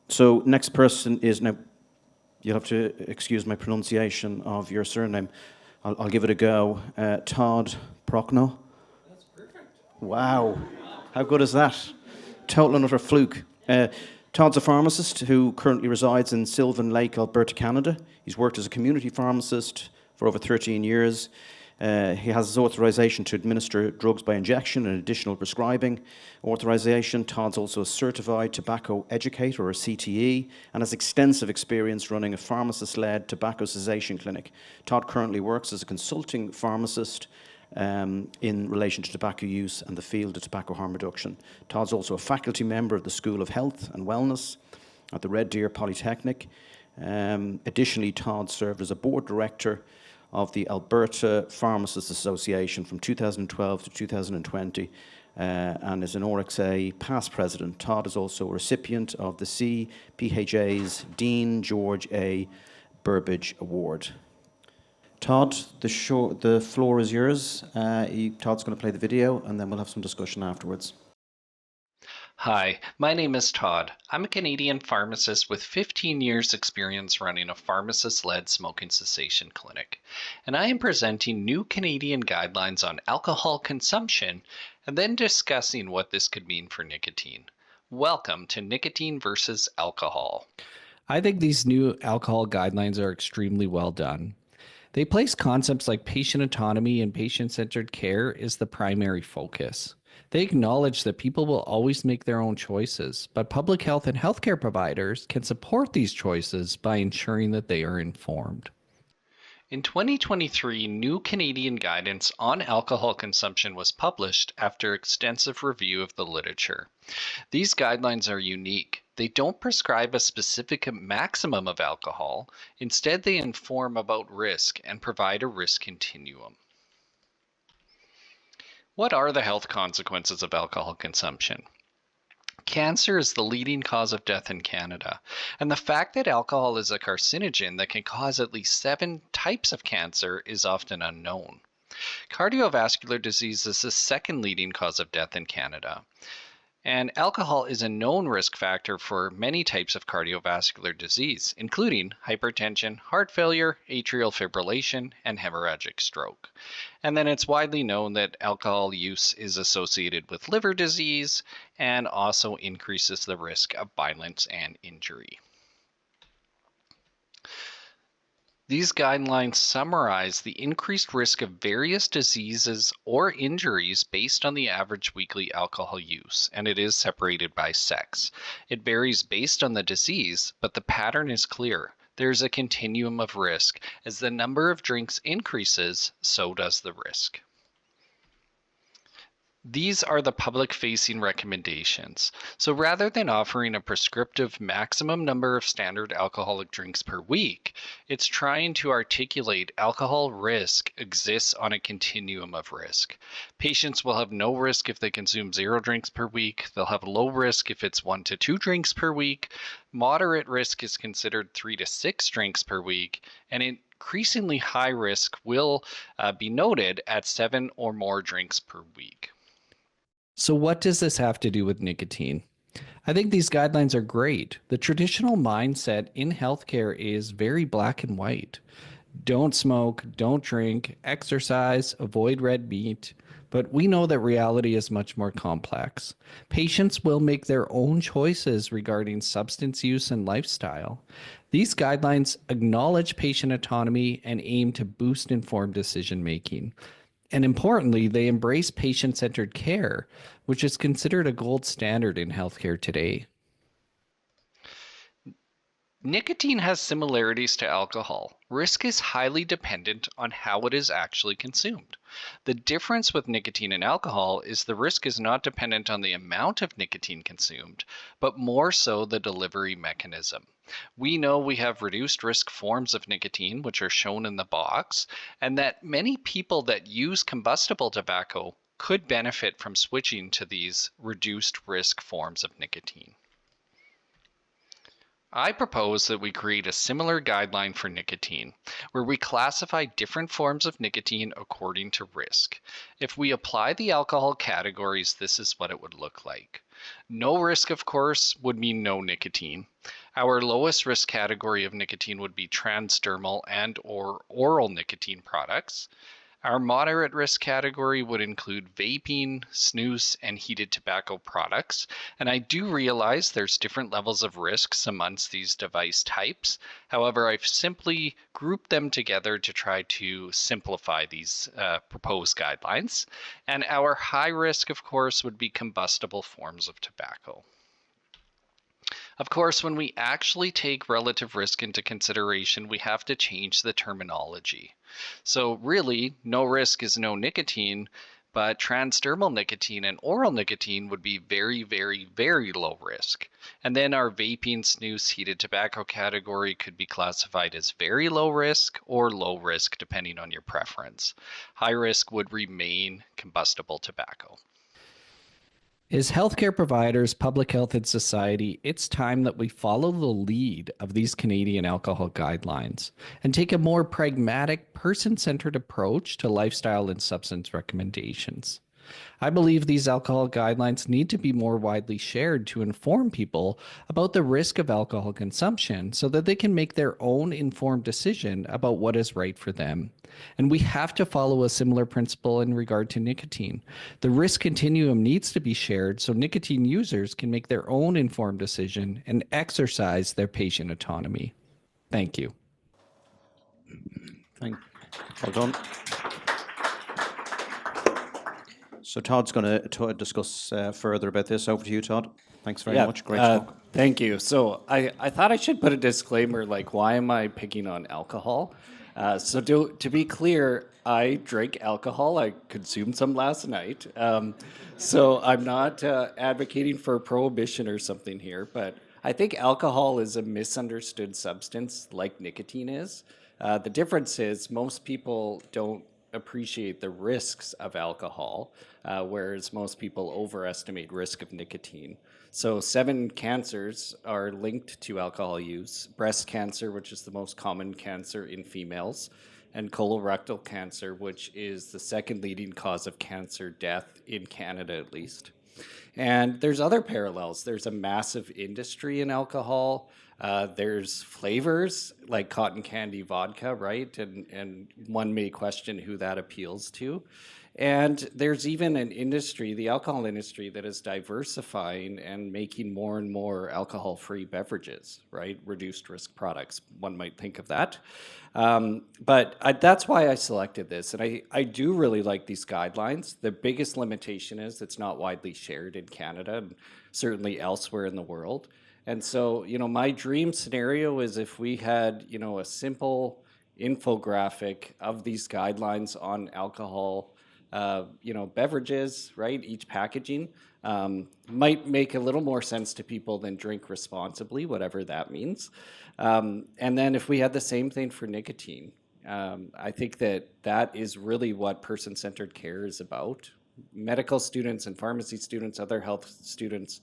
So next person is now, you'll have to excuse my pronunciation of your surname. I'll give it a go. Todd Prochnau. That's perfect. Wow. How good is that? Total and utter fluke. Todd's a pharmacist who currently resides in Sylvan Lake, Alberta, Canada. He's worked as a community pharmacist for over 13 years. He has his authorization to administer drugs by injection and additional prescribing authorization. Todd's also a certified tobacco educator, or a CTE, and has extensive experience running a pharmacist-led tobacco cessation clinic. Todd currently works as a consulting pharmacist in relation to tobacco use and the field of tobacco harm reduction. Todd's also a faculty member of the School of Health and Wellness at the Red Deer Polytechnic. Additionally, Todd served as a board director of the Alberta Pharmacists Association from 2012 to 2020 and is an RXA past president. Todd is also a recipient of the CPHA's Dean George A. Burbidge Award. Todd, the floor is yours. Todd's going to play the video, and then we'll have some discussion afterwards. Hi, my name is Todd. I'm a Canadian pharmacist with 15 years experience running a pharmacist-led smoking cessation clinic, and I am presenting new Canadian guidelines on alcohol consumption and then discussing what this could mean for nicotine. Welcome to Nicotine versus Alcohol. I think these new alcohol guidelines are extremely well done. They place concepts like patient autonomy and patient-centered care as the primary focus. They acknowledge that people will always make their own choices, but public health and healthcare providers can support these choices by ensuring that they are informed. In 2023, new Canadian guidance on alcohol consumption was published after extensive review of the literature. These guidelines are unique. They don't prescribe a specific maximum of alcohol. Instead, they inform about risk and provide a risk continuum. What are the health consequences of alcohol consumption? Cancer is the leading cause of death in Canada, and the fact that alcohol is a carcinogen that can cause at least 7 types of cancer is often unknown. Cardiovascular disease is the second leading cause of death in Canada, and alcohol is a known risk factor for many types of cardiovascular disease, including hypertension, heart failure, atrial fibrillation, and hemorrhagic stroke. And then it's widely known that alcohol use is associated with liver disease and also increases the risk of violence and injury. These guidelines summarize the increased risk of various diseases or injuries based on the average weekly alcohol use, and it is separated by sex. It varies based on the disease, but the pattern is clear. There's a continuum of risk. As the number of drinks increases, so does the risk. These are the public-facing recommendations. So rather than offering a prescriptive maximum number of standard alcoholic drinks per week, it's trying to articulate alcohol risk exists on a continuum of risk. Patients will have no risk if they consume 0 drinks per week. They'll have low risk if it's 1 to 2 drinks per week. Moderate risk is considered 3 to 6 drinks per week, and increasingly high risk will be noted at 7 or more drinks per week. So what does this have to do with nicotine? I think these guidelines are great. The traditional mindset in healthcare is very black and white. Don't smoke, don't drink, exercise, avoid red meat. But we know that reality is much more complex. Patients will make their own choices regarding substance use and lifestyle. These guidelines acknowledge patient autonomy and aim to boost informed decision making. And importantly, they embrace patient-centered care, which is considered a gold standard in healthcare today. Nicotine has similarities to alcohol. Risk is highly dependent on how it is actually consumed. The difference with nicotine and alcohol is the risk is not dependent on the amount of nicotine consumed, but more so the delivery mechanism. We know we have reduced risk forms of nicotine, which are shown in the box, and that many people that use combustible tobacco could benefit from switching to these reduced risk forms of nicotine. I propose that we create a similar guideline for nicotine, where we classify different forms of nicotine according to risk. If we apply the alcohol categories, this is what it would look like. No risk, of course, would mean no nicotine. Our lowest risk category of nicotine would be transdermal and or oral nicotine products. Our moderate risk category would include vaping, snus, and heated tobacco products. And I do realize there's different levels of risks amongst these device types. However, I've simply grouped them together to try to simplify these proposed guidelines. And our high risk, of course, would be combustible forms of tobacco. Of course, when we actually take relative risk into consideration, we have to change the terminology. So really, no risk is no nicotine, but transdermal nicotine and oral nicotine would be very, very, very low risk. And then our vaping, snus, heated tobacco category could be classified as very low risk or low risk, depending on your preference. High risk would remain combustible tobacco. As healthcare providers, public health, and society, it's time that we follow the lead of these Canadian alcohol guidelines and take a more pragmatic, person-centered approach to lifestyle and substance recommendations. I believe these alcohol guidelines need to be more widely shared to inform people about the risk of alcohol consumption so that they can make their own informed decision about what is right for them. And we have to follow a similar principle in regard to nicotine. The risk continuum needs to be shared so nicotine users can make their own informed decision and exercise their patient autonomy. Thank you. Well done. So Todd's going to discuss further about this. Over to you, Todd. Thanks very much. Great talk. Thank you. So I thought I should put a disclaimer, like, why am I picking on alcohol? So to be clear, I drink alcohol. I consumed some last night. So I'm not advocating for prohibition or something here, but I think alcohol is a misunderstood substance like nicotine is. The difference is most people don't appreciate the risks of alcohol, whereas most people overestimate risk of nicotine. So 7 cancers are linked to alcohol use: breast cancer, which is the most common cancer in females, and colorectal cancer, which is the second leading cause of cancer death in Canada, at least. And there's other parallels. There's a massive industry in alcohol. There's flavors like cotton candy vodka, right? And one may question who that appeals to. And there's even an industry, the alcohol industry, that is diversifying and making more and more alcohol-free beverages, right? Reduced risk products, one might think of that. But that's why I selected this. And I do really like these guidelines. The biggest limitation is it's not widely shared in Canada and certainly elsewhere in the world. And so, my dream scenario is if we had, a simple infographic of these guidelines on alcohol, beverages, right? Each packaging might make a little more sense to people than drink responsibly, whatever that means. And then if we had the same thing for nicotine, I think that is really what person-centered care is about. Medical students and pharmacy students, other health students,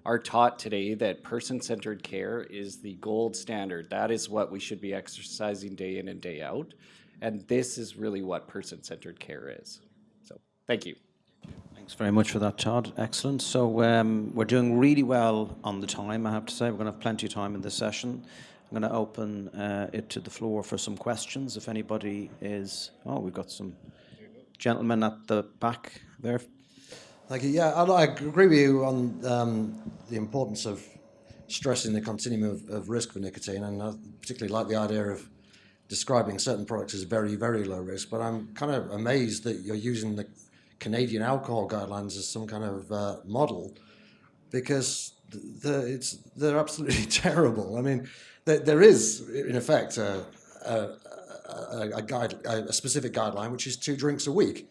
are taught today that person-centered care is the gold standard. That is what we should be exercising day in and day out. And this is really what person-centered care is. So, thank you. Thanks very much for that, Todd. Excellent. So we're doing really well on the time, I have to say. We're going to have plenty of time in this session. I'm going to open it to the floor for some questions. If anybody is... Oh, we've got some gentlemen at the back there. Thank you. Yeah, I agree with you on the importance of stressing the continuum of risk for nicotine, and I particularly like the idea of describing certain products as very, very low risk, but I'm kind of amazed that you're using the Canadian alcohol guidelines as some kind of model, because they're absolutely terrible. I mean, there is, in effect, a specific guideline, which is 2 drinks a week.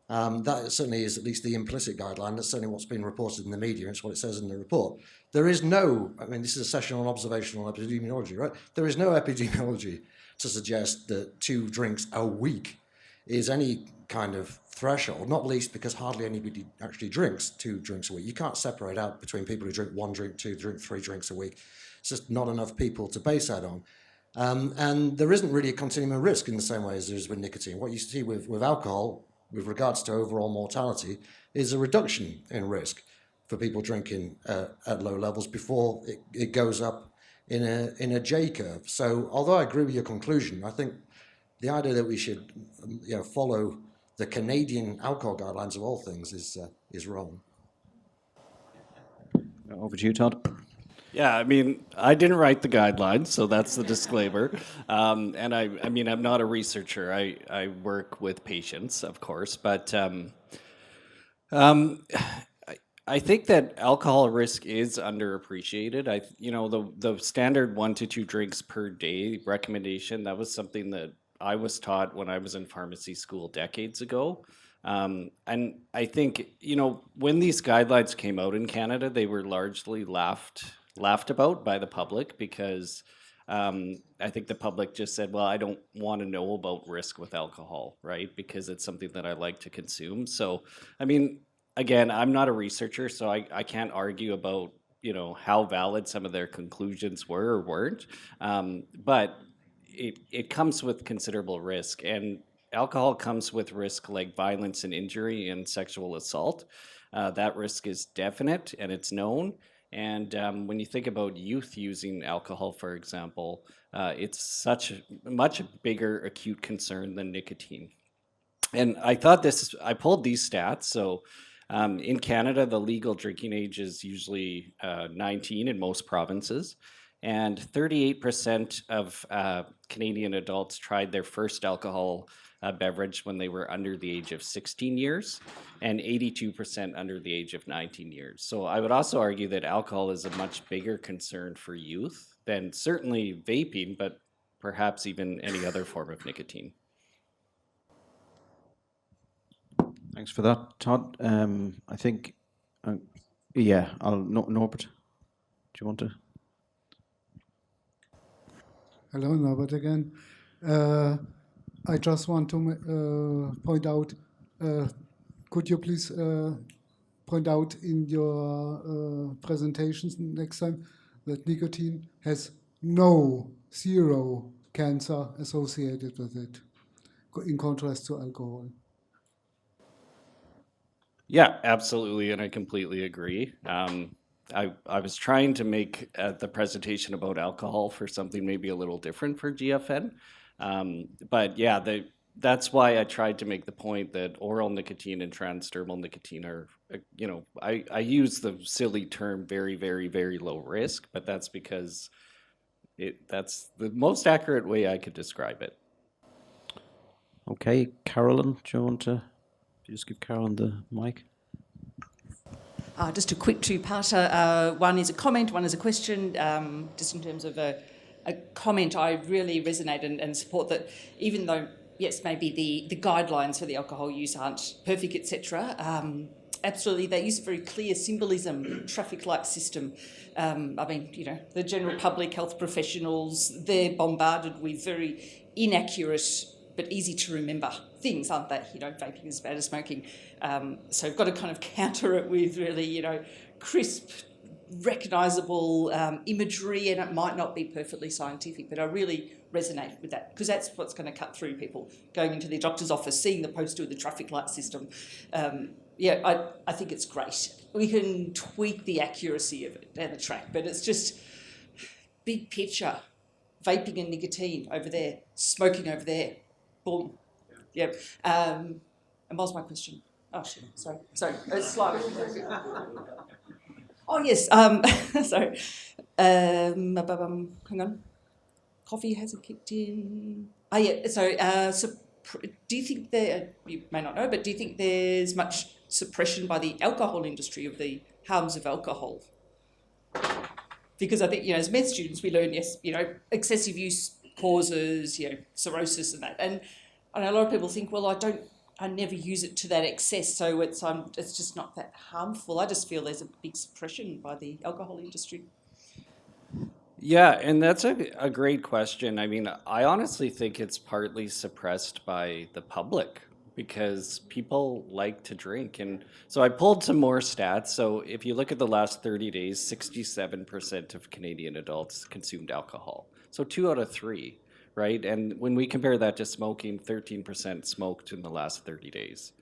That certainly is at least the implicit guideline. That's certainly what's been reported in the media. It's what it says in the report. There is no, this is a session on observational epidemiology, right? There is no epidemiology to suggest that 2 drinks a week is any kind of threshold, not least because hardly anybody actually drinks 2 drinks a week. You can't separate out between people who drink 1 drink, 2 drink, 3 drinks a week. It's just not enough people to base that on. And there isn't really a continuum of risk in the same way as there is with nicotine. What you see with alcohol, with regards to overall mortality, is a reduction in risk. for people drinking at low levels before it goes up in a J curve. So although I agree with your conclusion, I think the idea that we should follow the Canadian alcohol guidelines of all things is wrong. Over to you, Todd. Yeah, I mean, I didn't write the guidelines, so that's the disclaimer. And I mean, I'm not a researcher. I work with patients, of course, but I think that alcohol risk is underappreciated. The standard 1 to 2 drinks per day recommendation, that was something that I was taught when I was in pharmacy school decades ago. And I think, when these guidelines came out in Canada, they were largely laughed about by the public because I think the public just said, well, I don't want to know about risk with alcohol, right? Because it's something that I like to consume. So, I mean, again, I'm not a researcher, so I can't argue about, how valid some of their conclusions were or weren't. But it comes with considerable risk. And alcohol comes with risk like violence and injury and sexual assault. That risk is definite and it's known. And when you think about youth using alcohol, for example, it's such a much bigger acute concern than nicotine. And I pulled these stats. So in Canada, the legal drinking age is usually 19 in most provinces. And 38% of Canadian adults tried their first alcohol beverage when they were under the age of 16 years, and 82% under the age of 19 years. So I would also argue that alcohol is a much bigger concern for youth than certainly vaping, but perhaps even any other form of nicotine. Thanks for that, Todd. I think, Norbert, do you want to? Hello, Norbert again. I just want to point out, could you please point out in your presentations next time that nicotine has zero cancer associated with it, in contrast to alcohol? Yeah, absolutely, and I completely agree. I was trying to make the presentation about alcohol for something maybe a little different for GFN. But yeah, that's why I tried to make the point that oral nicotine and transdermal nicotine are, I use the silly term very, very, very low risk, but that's because that's the most accurate way I could describe it. Okay, Carolyn, do you want to just give Carolyn the mic? Just a quick two-parter. One is a comment, one is a question. Just in terms of a comment, I really resonate and support that, even though, yes, maybe the guidelines for the alcohol use aren't perfect, etc., absolutely, they use a very clear symbolism, traffic light system. The general public, health professionals, they're bombarded with very inaccurate but easy to remember things, aren't they? Vaping is as bad as smoking. So we've got to kind of counter it with really, crisp, recognisable imagery, and it might not be perfectly scientific, but I really resonate with that because that's what's going to cut through people going into their doctor's office, seeing the poster with the traffic light system. I think it's great. We can tweak the accuracy of it down the track, but it's just big picture. Vaping and nicotine over there, smoking over there. Boom. Yep. And what was my question? Oh, shit. Sorry. Slide. Oh, yes. Sorry. Hang on. Coffee hasn't kicked in. Oh, yeah. Sorry. Do you think you may not know, but do you think there's much suppression by the alcohol industry of the harms of alcohol? Because I think, as med students, we learn, yes, excessive use causes, cirrhosis and that. And I know a lot of people think, well, I never use it to that excess, so it's just not that harmful. I just feel there's a big suppression by the alcohol industry. Yeah, and that's a great question. I mean, I honestly think it's partly suppressed by the public because people like to drink. And so I pulled some more stats. So if you look at the last 30 days, 67% of Canadian adults consumed alcohol. So 2 out of 3, right? And when we compare that to smoking, 13% smoked in the last 30 days.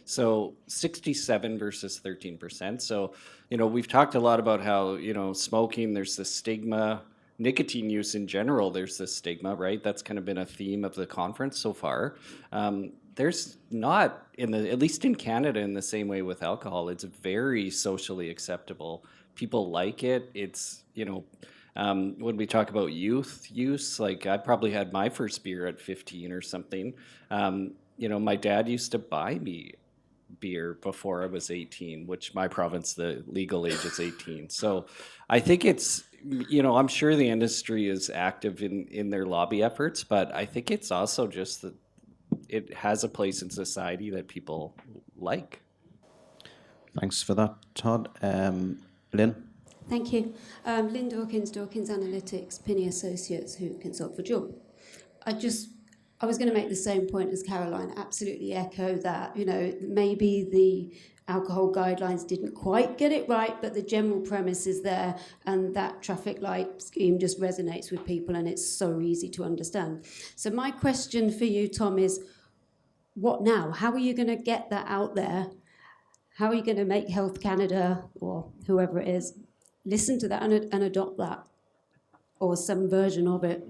So 67 versus 13%. So, we've talked a lot about how, smoking, there's this stigma. Nicotine use in general, there's this stigma, right? That's kind of been a theme of the conference so far. There's not, at least in Canada, in the same way with alcohol, it's very socially acceptable. People like it. It's, when we talk about youth use, like I probably had my first beer at 15 or something. My dad used to buy me beer before I was 18, which my province, the legal age is 18. So I think it's, I'm sure the industry is active in their lobby efforts, but I think it's also just that it has a place in society that people like. Thanks for that, Todd. Lynn? Thank you. Lynn Dawkins, Dawkins Analytics, Pinney Associates, who consult for Jewel. I was going to make the same point as Caroline, absolutely echo that. Maybe the alcohol guidelines didn't quite get it right, but the general premise is there, and that traffic light scheme just resonates with people, and it's so easy to understand. So my question for you, Tom, is what now? How are you going to get that out there? How are you going to make Health Canada, or whoever it is, listen to that and adopt that, or some version of it?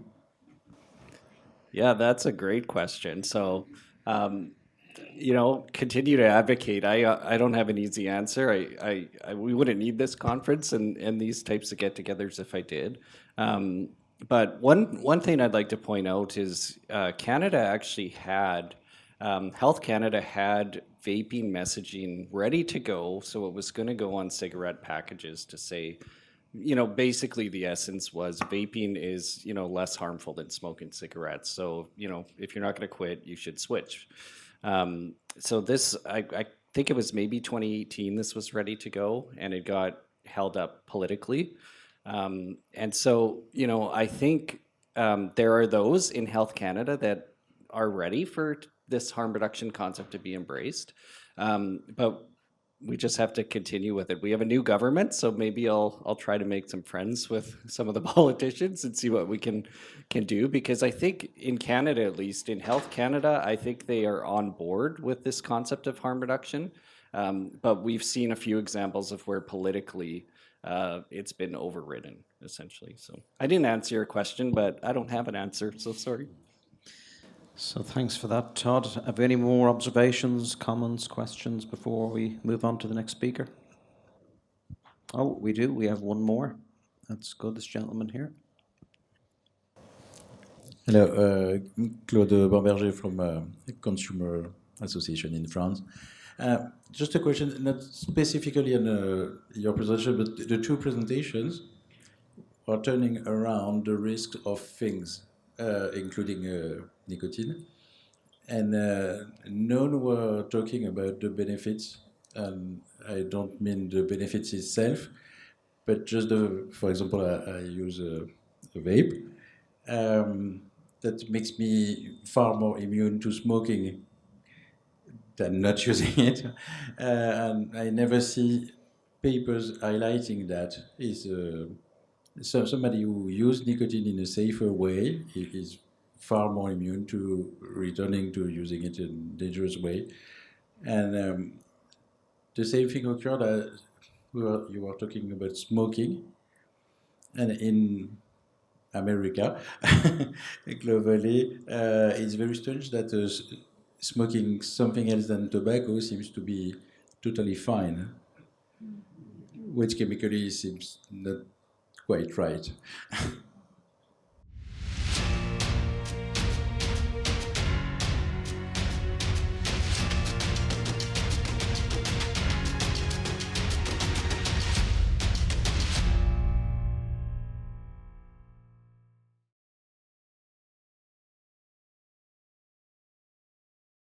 Yeah, that's a great question. So, continue to advocate. I don't have an easy answer. We wouldn't need this conference and these types of get-togethers if I did. But one thing I'd like to point out is Canada actually had, Health Canada had vaping messaging ready to go. So it was going to go on cigarette packages to say, basically the essence was vaping is, less harmful than smoking cigarettes. So, if you're not going to quit, you should switch. So this, I think it was maybe 2018 this was ready to go, and it got held up politically. And so, I think there are those in Health Canada that are ready for this harm reduction concept to be embraced. But we just have to continue with it. We have a new government, so maybe I'll try to make some friends with some of the politicians and see what we can do. Because I think in Canada, at least in Health Canada, I think they are on board with this concept of harm reduction. But we've seen a few examples of where politically it's been overridden, essentially. So I didn't answer your question, but I don't have an answer, so sorry. So thanks for that, Todd. Have we any more observations, comments, questions before we move on to the next speaker? Oh, we do. We have one more. That's good. This gentleman here. Hello, Claude Bamberger from Consumer Association in France. Just a question, not specifically on your presentation, but the two presentations are turning around the risks of things, including nicotine. And none were talking about the benefits. I don't mean the benefits itself, but just for example, I use a vape. That makes me far more immune to smoking than not using it. And I never see papers highlighting that. Is somebody who uses nicotine in a safer way is far more immune to returning to using it in a dangerous way. And the same thing occurred, you were talking about smoking. And in America, globally, it's very strange that smoking something else than tobacco seems to be totally fine, which chemically seems not quite right.